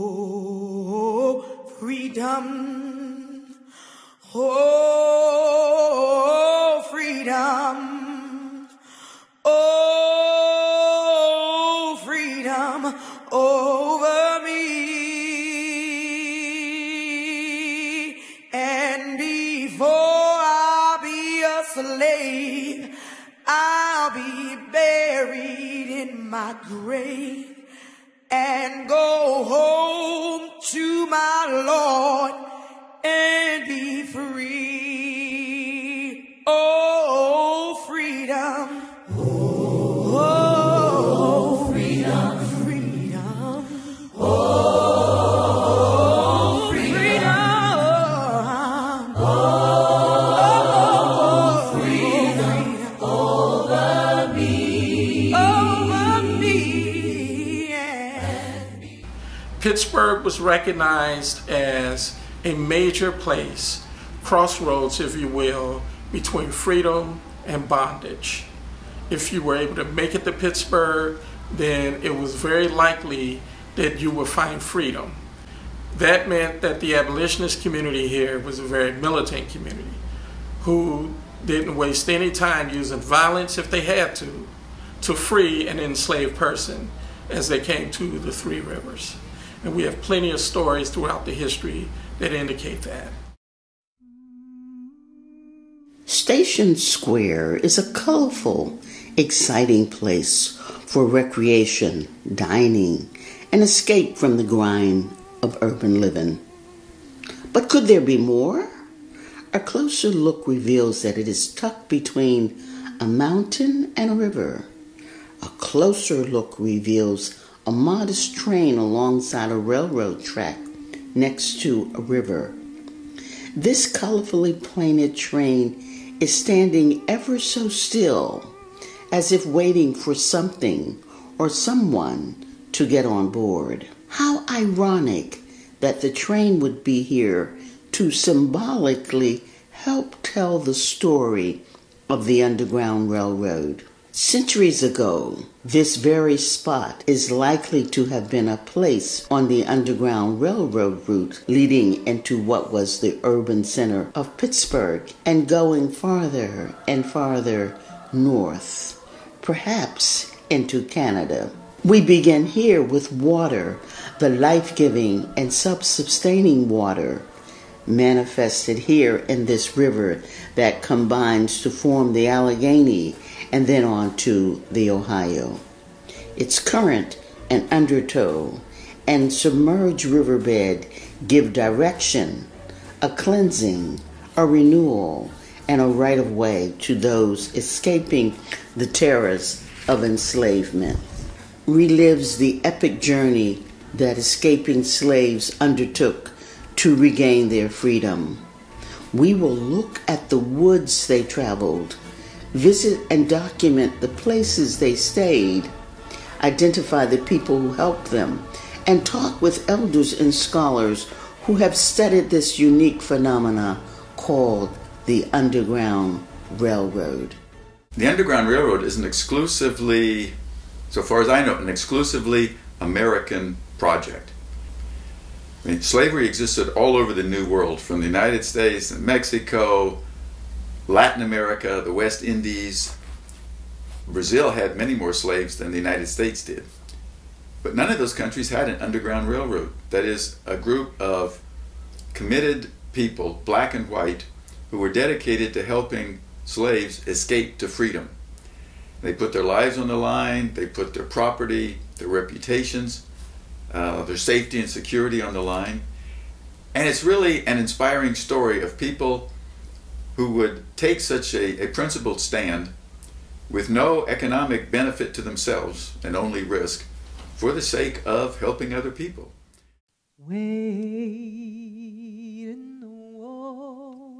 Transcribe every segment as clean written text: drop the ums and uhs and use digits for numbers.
Oh, freedom. Oh, freedom. Oh, freedom over me. And before I'll be a slave, I'll be buried in my grave and go home to my Lord and be free. Oh, freedom. Oh, freedom. Freedom. Oh, freedom. Oh, freedom over me. Over me. Pittsburgh was recognized as a major place, crossroads, if you will, between freedom and bondage. If you were able to make it to Pittsburgh, then it was very likely that you would find freedom. That meant that the abolitionist community here was a very militant community who didn't waste any time using violence if they had to free an enslaved person as they came to the Three Rivers. And we have plenty of stories throughout the history that indicate that. Station Square is a colorful, exciting place for recreation, dining, and escape from the grind of urban living. But could there be more? A closer look reveals that it is tucked between a mountain and a river. A closer look reveals a modest train alongside a railroad track next to a river. This colorfully painted train is standing ever so still, as if waiting for something or someone to get on board. How ironic that the train would be here to symbolically help tell the story of the Underground Railroad. Centuries ago, this very spot is likely to have been a place on the Underground Railroad route leading into what was the urban center of Pittsburgh and going farther and farther north, perhaps into Canada. We begin here with water, the life-giving and self-sustaining water, manifested here in this river that combines to form the Allegheny and then on to the Ohio. Its current and undertow and submerged riverbed give direction, a cleansing, a renewal, and a right-of-way to those escaping the terrors of enslavement. Relives the epic journey that escaping slaves undertook to regain their freedom. We will look at the woods they traveled, visit and document the places they stayed, identify the people who helped them, and talk with elders and scholars who have studied this unique phenomena called the Underground Railroad. The Underground Railroad is an exclusively, so far as I know, an exclusively American project. I mean, slavery existed all over the New World, from the United States and Mexico, Latin America, the West Indies. Brazil had many more slaves than the United States did. But none of those countries had an underground railroad. That is, a group of committed people, black and white, who were dedicated to helping slaves escape to freedom. They put their lives on the line, they put their property, their reputations, their safety and security on the line. And it's really an inspiring story of people who would take such a principled stand with no economic benefit to themselves and only risk for the sake of helping other people. Wade in the water.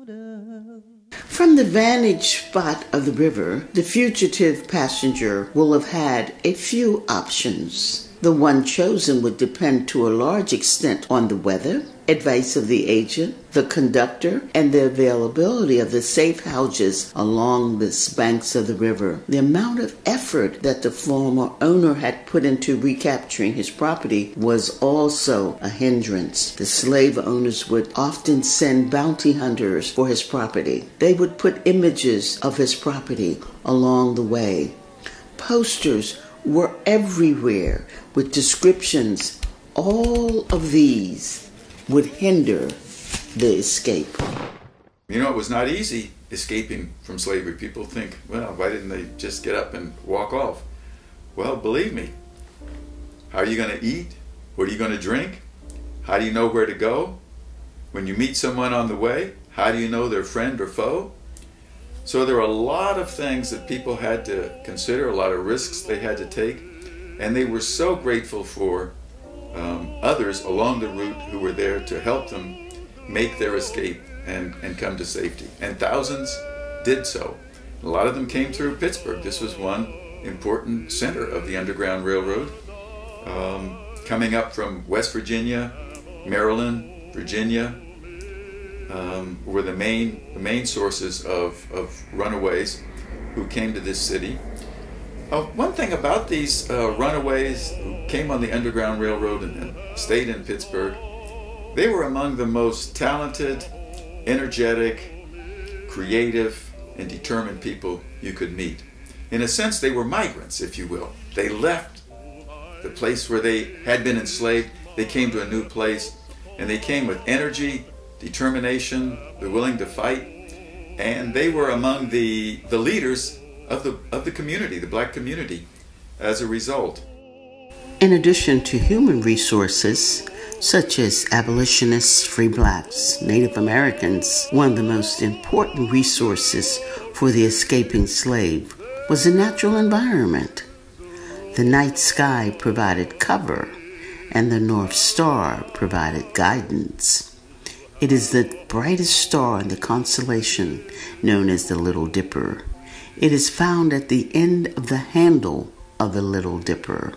From the vantage spot of the river, the fugitive passenger will have had a few options. The one chosen would depend to a large extent on the weather, advice of the agent, the conductor, and the availability of the safe houses along the banks of the river. The amount of effort that the former owner had put into recapturing his property was also a hindrance. The slave owners would often send bounty hunters for his property. They would put images of his property along the way. Posters were everywhere with descriptions. All of these would hinder the escape. You know, it was not easy escaping from slavery. People think, well, why didn't they just get up and walk off? Well, believe me, how are you going to eat? What are you going to drink? How do you know where to go? When you meet someone on the way, how do you know they're friend or foe? So there are a lot of things that people had to consider, a lot of risks they had to take, and they were so grateful for others along the route who were there to help them make their escape and come to safety. And thousands did so. A lot of them came through Pittsburgh. This was one important center of the Underground Railroad. Coming up from West Virginia, Maryland, Virginia, were the main sources of runaways who came to this city. One thing about these runaways who came on the Underground Railroad and stayed in Pittsburgh, they were among the most talented, energetic, creative, and determined people you could meet. In a sense, they were migrants, if you will. They left the place where they had been enslaved. They came to a new place, and they came with energy, determination, they're willing to fight, and they were among the leaders of the community, the black community, as a result. In addition to human resources, such as abolitionists, free blacks, Native Americans, one of the most important resources for the escaping slave was the natural environment. The night sky provided cover, and the North Star provided guidance. It is the brightest star in the constellation known as the Little Dipper. It is found at the end of the handle of the Little Dipper.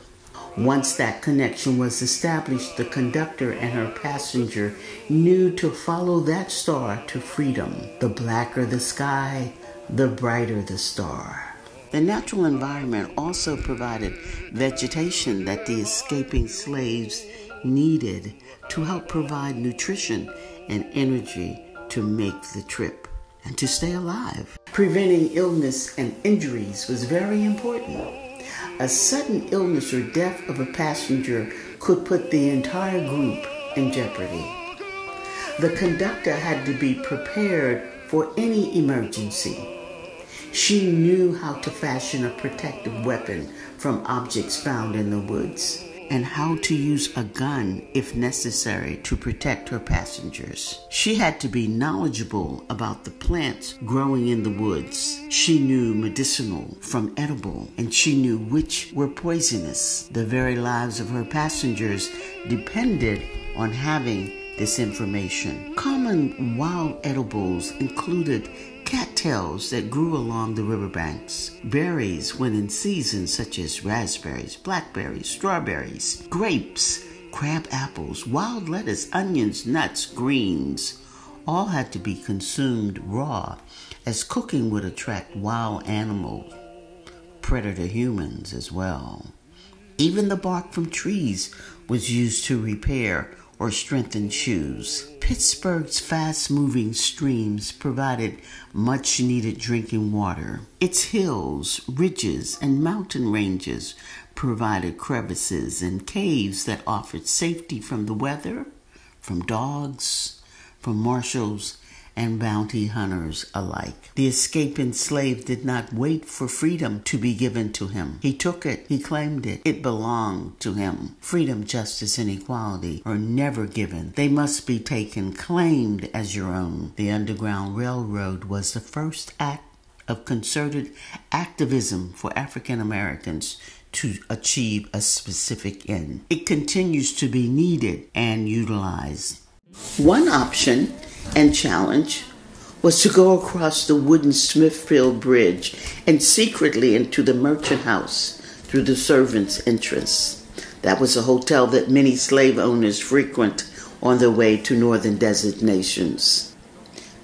Once that connection was established, the conductor and her passenger knew to follow that star to freedom. The blacker the sky, the brighter the star. The natural environment also provided vegetation that the escaping slaves needed to help provide nutrition and energy to make the trip and to stay alive. Preventing illness and injuries was very important. A sudden illness or death of a passenger could put the entire group in jeopardy. The conductor had to be prepared for any emergency. She knew how to fashion a protective weapon from objects found in the woods, and how to use a gun if necessary to protect her passengers. She had to be knowledgeable about the plants growing in the woods. She knew medicinal from edible, and she knew which were poisonous. The very lives of her passengers depended on having this information. Common wild edibles included cattails that grew along the riverbanks, berries when in season such as raspberries, blackberries, strawberries, grapes, crab apples, wild lettuce, onions, nuts, greens, all had to be consumed raw, as cooking would attract wild animals, predator humans as well. Even the bark from trees was used to repair or strengthen shoes. Pittsburgh's fast-moving streams provided much-needed drinking water. Its hills, ridges, and mountain ranges provided crevices and caves that offered safety from the weather, from dogs, from marshals, and bounty hunters alike. The escaped enslaved did not wait for freedom to be given to him. He took it, he claimed it, it belonged to him. Freedom, justice, and equality are never given. They must be taken, claimed as your own. The Underground Railroad was the first act of concerted activism for African Americans to achieve a specific end. It continues to be needed and utilized. One option and challenge was to go across the wooden Smithfield Bridge and secretly into the merchant house through the servants' entrance. That was a hotel that many slave owners frequent on their way to northern designations.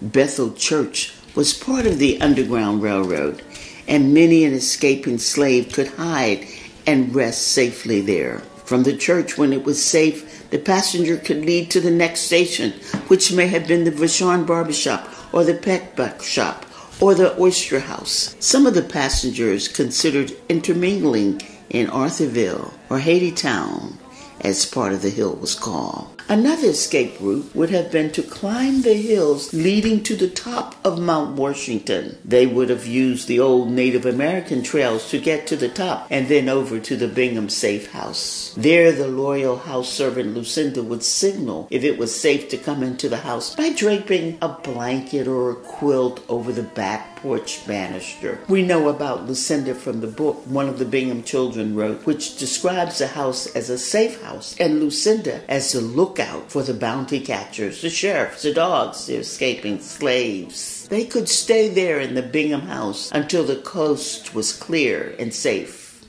Bethel Church was part of the Underground Railroad, and many an escaping slave could hide and rest safely there. From the church, when it was safe, the passenger could lead to the next station, which may have been the Vashon Barbershop or the Peckbuck Shop or the Oyster House. Some of the passengers considered intermingling in Arthurville or Haititown, as part of the hill was called. Another escape route would have been to climb the hills leading to the top of Mount Washington. They would have used the old Native American trails to get to the top and then over to the Bingham Safe House. There, the loyal house servant Lucinda would signal if it was safe to come into the house by draping a blanket or a quilt over the back porch banister. We know about Lucinda from the book one of the Bingham children wrote, which describes the house as a safe house and Lucinda as the lookout for the bounty catchers, the sheriffs, the dogs, the escaping slaves. They could stay there in the Bingham house until the coast was clear and safe.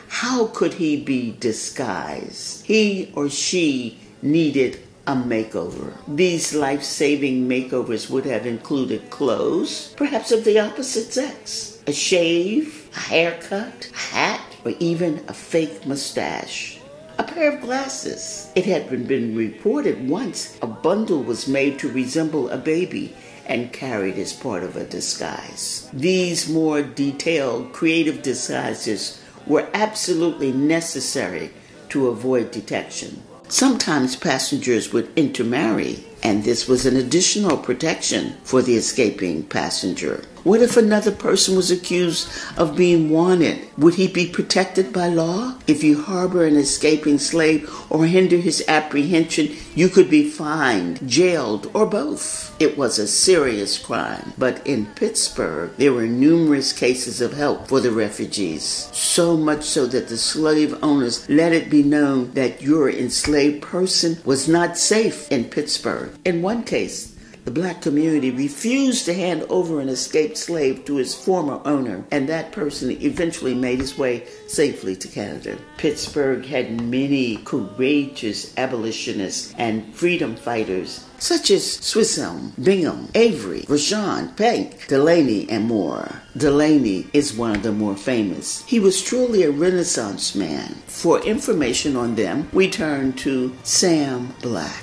How could he be disguised? He or she needed a makeover. These life-saving makeovers would have included clothes, perhaps of the opposite sex, a shave, a haircut, a hat, or even a fake mustache. A pair of glasses. It had been reported once a bundle was made to resemble a baby and carried as part of a disguise. These more detailed, creative disguises were absolutely necessary to avoid detection. Sometimes passengers would intermarry, and this was an additional protection for the escaping passenger. What if another person was accused of being wanted? Would he be protected by law? If you harbor an escaping slave or hinder his apprehension, you could be fined, jailed, or both. It was a serious crime. But in Pittsburgh, there were numerous cases of help for the refugees. So much so that the slave owners let it be known that your enslaved person was not safe in Pittsburgh. In one case, the black community refused to hand over an escaped slave to his former owner, and that person eventually made his way safely to Canada. Pittsburgh had many courageous abolitionists and freedom fighters, such as Swisshelm, Bingham, Avery, Vashon, Penk, Delaney, and more. Delaney is one of the more famous. He was truly a Renaissance man. For information on them, we turn to Sam Black.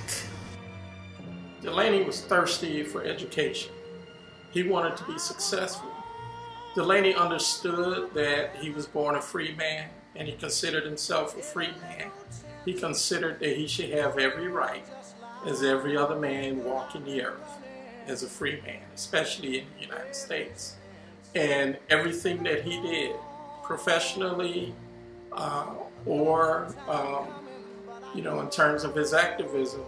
Delaney was thirsty for education. He wanted to be successful. Delaney understood that he was born a free man, and he considered himself a free man. He considered that he should have every right, as every other man walking the earth, as a free man, especially in the United States. And everything that he did, professionally or in terms of his activism,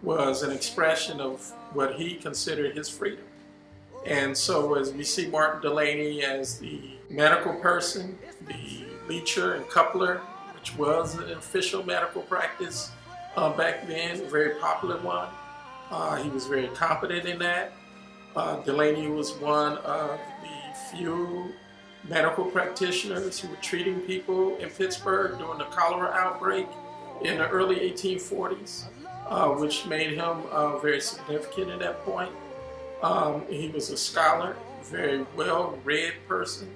was an expression of what he considered his freedom. And so as we see Martin Delaney as the medical person, the leecher and coupler, which was an official medical practice back then, a very popular one. He was very competent in that. Delaney was one of the few medical practitioners who were treating people in Pittsburgh during the cholera outbreak in the early 1840s. Which made him very significant at that point. He was a scholar, very well-read person,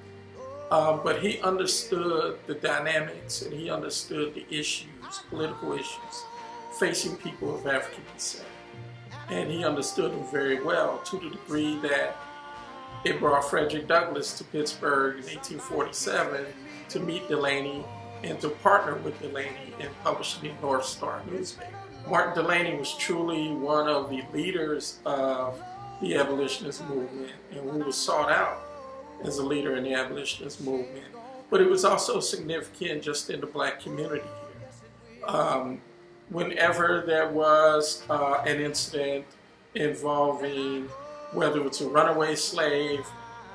but he understood the dynamics and he understood the issues, political issues, facing people of African descent. And he understood them very well, to the degree that it brought Frederick Douglass to Pittsburgh in 1847 to meet Delaney and to partner with Delaney in publishing the North Star newspaper. Martin Delaney was truly one of the leaders of the abolitionist movement and who was sought out as a leader in the abolitionist movement. But it was also significant just in the black community here. Whenever there was an incident involving whether it's a runaway slave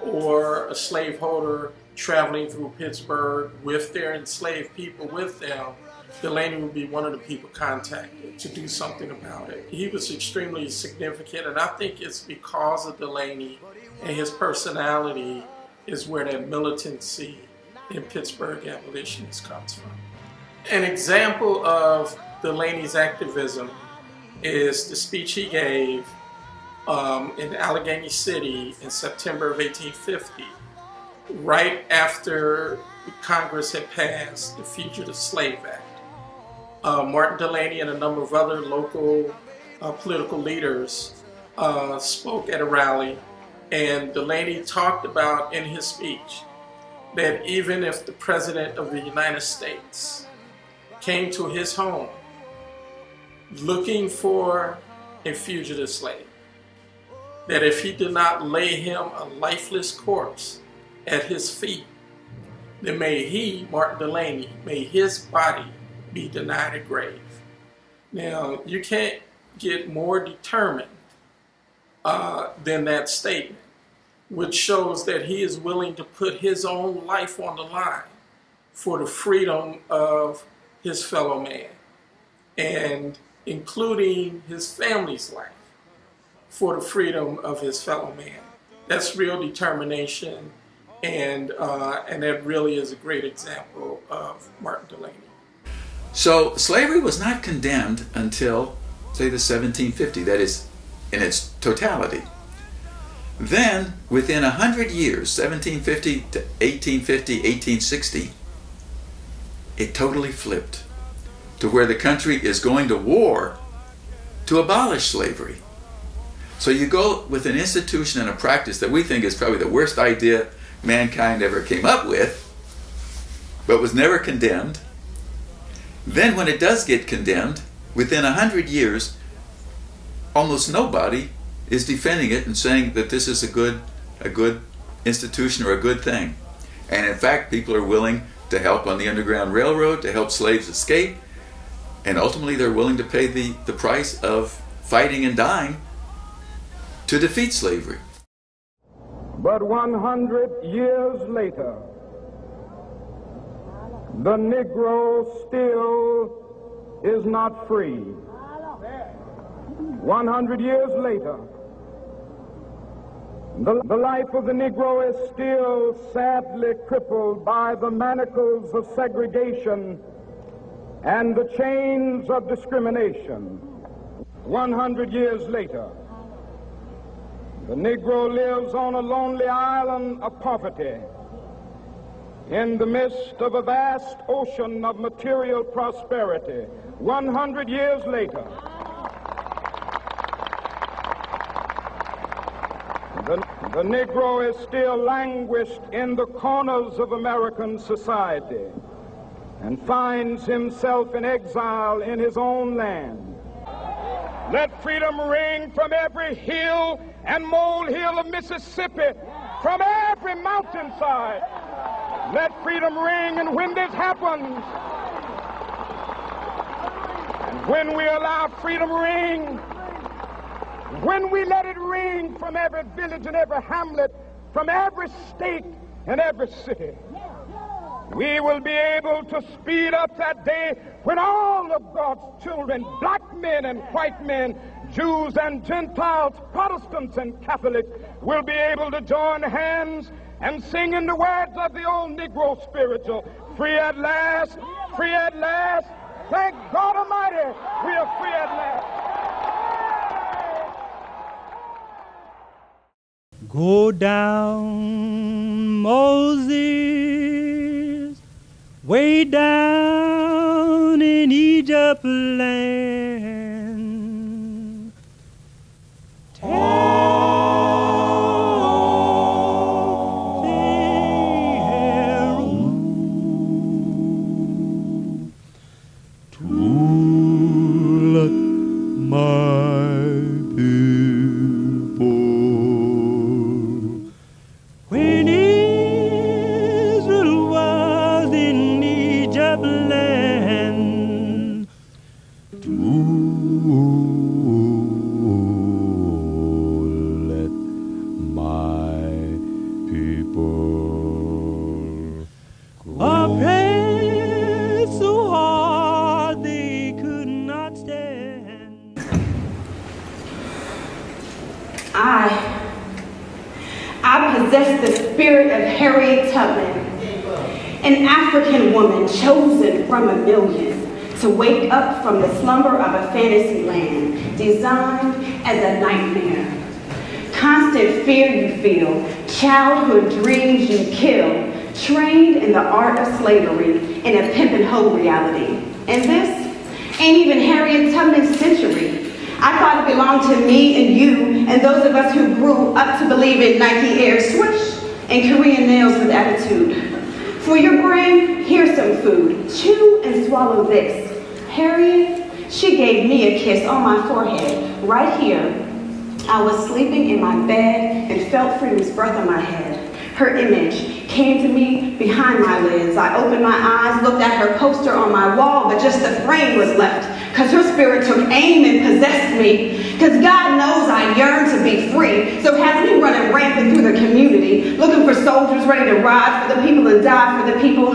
or a slaveholder traveling through Pittsburgh with their enslaved people with them, Delaney would be one of the people contacted to do something about it. He was extremely significant, and I think it's because of Delaney and his personality is where that militancy in Pittsburgh abolitionists comes from. An example of Delaney's activism is the speech he gave in Allegheny City in September of 1850, right after Congress had passed the Fugitive Slave Act. Martin Delany and a number of other local political leaders spoke at a rally, and Delany talked about in his speech that even if the President of the United States came to his home looking for a fugitive slave, that if he did not lay him a lifeless corpse at his feet, then may he, Martin Delany, may his body be denied a grave. Now, you can't get more determined than that statement, which shows that he is willing to put his own life on the line for the freedom of his fellow man, and including his family's life for the freedom of his fellow man. That's real determination, and that really is a great example of Martin Delany. So slavery was not condemned until, say, the 1750, that is, in its totality. Then, within 100 years, 1750 to 1850, 1860, it totally flipped to where the country is going to war to abolish slavery. So you go with an institution and a practice that we think is probably the worst idea mankind ever came up with, but was never condemned. Then when it does get condemned, within 100 years, almost nobody is defending it and saying that this is a good institution or a good thing. And in fact, people are willing to help on the Underground Railroad, to help slaves escape, and ultimately they're willing to pay the price of fighting and dying to defeat slavery. But 100 years later, the Negro still is not free. 100 years later, the life of the Negro is still sadly crippled by the manacles of segregation and the chains of discrimination. 100 years later, the Negro lives on a lonely island of poverty in the midst of a vast ocean of material prosperity. 100 years later, the Negro is still languished in the corners of American society and finds himself in exile in his own land. Let freedom ring from every hill and molehill of Mississippi, from every mountainside. Let freedom ring, and when this happens, and when we allow freedom ring, when we let it ring from every village and every hamlet, from every state and every city, we will be able to speed up that day when all of God's children, black men and white men, Jews and Gentiles, Protestants and Catholics, will be able to join hands and sing in the words of the old Negro spiritual, free at last, free at last. Thank God Almighty, we are free at last. Go down, Moses, way down in Egypt land. I possess the spirit of Harriet Tubman, an African woman chosen from a million to wake up from the slumber of a fantasy land designed as a nightmare. Constant fear you feel, childhood dreams you kill, trained in the art of slavery in a pimp and hoe reality. And this ain't even Harriet Tubman's century. I thought it belonged to me and you and those of us who grew up to believe in Nike Air Swoosh and Korean nails with attitude. For your brain, here's some food. Chew and swallow this. Harriet, she gave me a kiss on my forehead, right here. I was sleeping in my bed and felt freedom's breath on my head. Her image came to me behind my lids. I opened my eyes, looked at her poster on my wall, but just the frame was left, because her spirit took aim and possessed me. Because God knows I yearn to be free, so has me running rampant through the community, looking for soldiers ready to ride for the people and die for the people.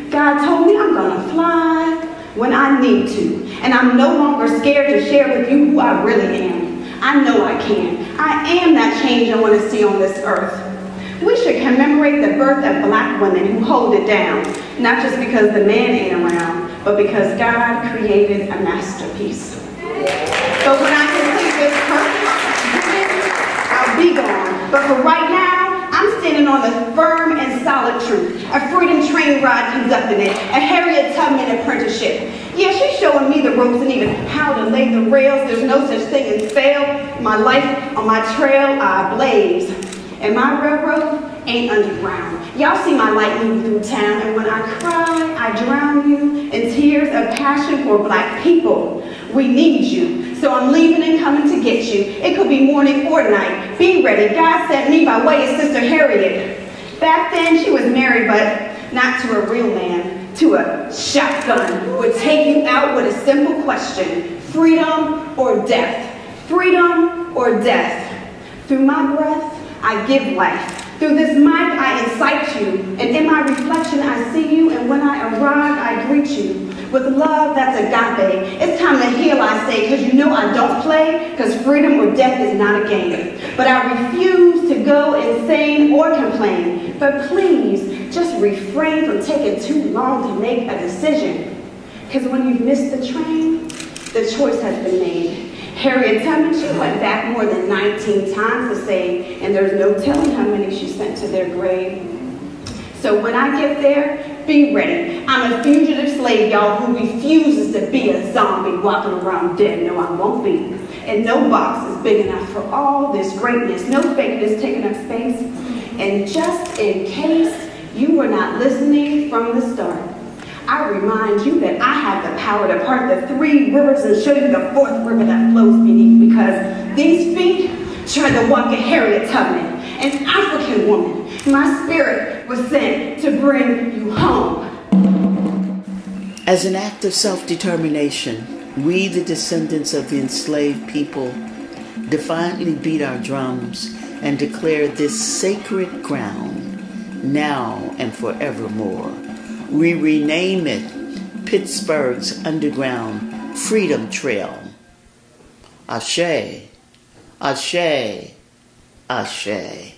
God told me I'm gonna fly when I need to, and I'm no longer scared to share with you who I really am. I know I can. I am that change I want to see on this earth. We should commemorate the birth of black women who hold it down, not just because the man ain't around, but because God created a masterpiece. But when I complete this purpose, I'll be gone. But for right now, I'm standing on the firm and solid truth. A freedom train ride conducting it, a Harriet Tubman apprenticeship. Yeah, she's showing me the ropes and even how to lay the rails. There's no such thing as fail. My life on my trail, I blaze. And my railroad ain't underground. Y'all see my light move through town, and when I cry, I drown you in tears of passion for black people. We need you, so I'm leaving and coming to get you. It could be morning or night. Be ready. God sent me by way of Sister Harriet. Back then, she was married, but not to a real man. To a shotgun would take you out with a simple question: freedom or death? Freedom or death? Through my breath, I give life. Through this mic, I incite you. And in my reflection, I see you. And when I arrive, I greet you. With love that's agape. It's time to heal, I say, because you know I don't play, because freedom or death is not a game. But I refuse to go insane or complain. But please, just refrain from taking too long to make a decision. Because when you've missed the train, the choice has been made. Harriet Tubman, she went back more than 19 times to save, and there's no telling how many she sent to their grave. So when I get there, be ready. I'm a fugitive slave, y'all, who refuses to be a zombie walking around dead. No, I won't be. And no box is big enough for all this greatness. No fakeness taking up space. And just in case you were not listening from the start, I remind you that I have the power to part the 3 rivers and show you the 4th river that flows beneath, because these feet tried to walk a Harriet Tubman, an African woman. My spirit was sent to bring you home. As an act of self-determination, we, the descendants of the enslaved people, defiantly beat our drums and declare this sacred ground now and forevermore. We rename it Pittsburgh's Underground Freedom Trail. Ashe, ashe, ashe.